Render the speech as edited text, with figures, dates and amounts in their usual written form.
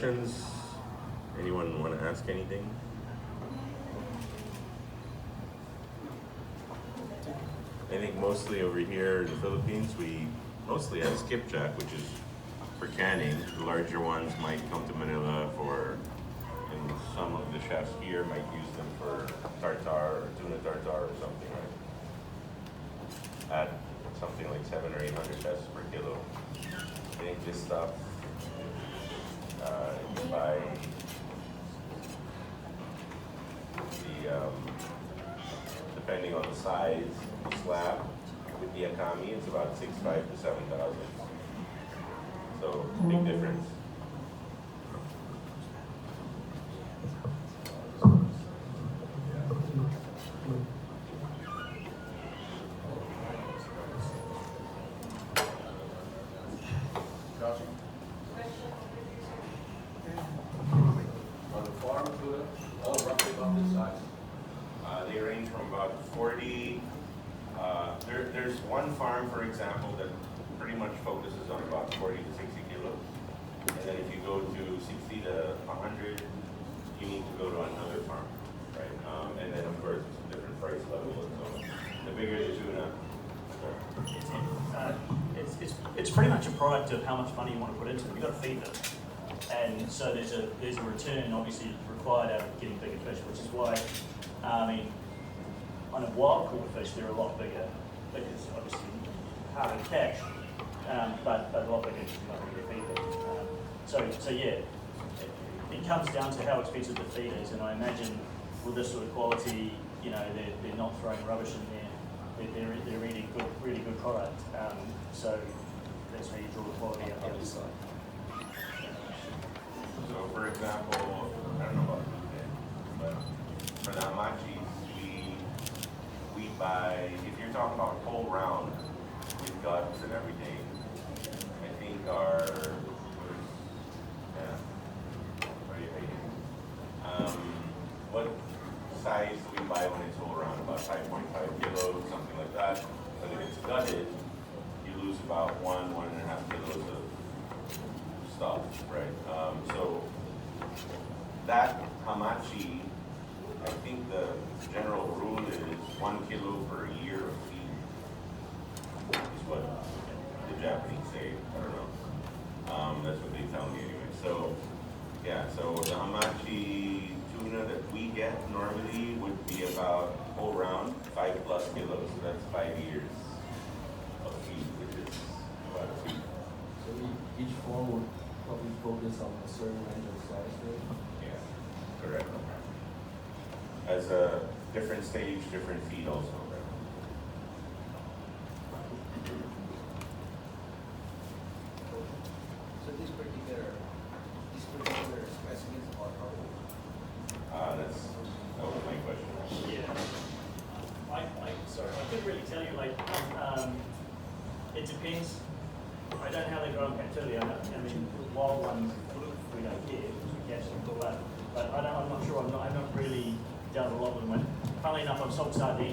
questions? Anyone want to ask anything? I think mostly over here in the Philippines, we mostly have skipjack, which is for canning. The larger ones might come to Manila for, and some of the chefs here might use them for tartar or tuna tartar or something, right? At something like 700 or 800 pesos per kilo. I think this stuff, you buy the, depending on the size, the slab with the akami, it's about 6,500 to 7,000. So big difference. On the farm tuna, all roughly about this size. They range from about 40. There's one farm, for example, that pretty much focuses on about 40 to 60 kilos. And then if you go to 60 to 100, you need to go to another farm, right? And then of course it's a different price level and so on. The bigger the tuna, It's pretty much a product of how much money you want to put into it. You've got to feed them. And so there's a return obviously required out of getting bigger fish, which is why, I mean, on a wild caught fish, they're a lot bigger because obviously harder to catch, but a lot bigger because you're not going to feed them. So yeah, it comes down to how expensive the feed is, and I imagine with this sort of quality, you know, they're not throwing rubbish in there. They're eating good, really good product. So that's how you draw the quality out the other side. so for example, I don't know about today, but for the hamachis, we buy, if you're talking about whole round with guts and everything, I think what size do we buy when it's whole round? About 5.5 kilos, something like that. But if it's gutted, you lose about 1.5 kilos of stuff, right? So that hamachi, I think the general rule is 1 kilo per year of feed, is what the Japanese say. I don't know. That's what they tell me anyway. So yeah, so the hamachi tuna that we get normally would be about whole round 5+ kilos. So that's 5 years of feed, which is a lot of feed. So each form would probably focus on a certain range of size, right? Yeah, correct. As a different stage, different feed also. So these particular specimens are how old? That was my question. Yeah. Sorry, I couldn't really tell you. Like, it depends. I don't know how they grow in captivity. I mean, wild ones we don't get because we catch them. But I'm not sure. I've not really done a lot with them. Funnily enough, I've sold sardines.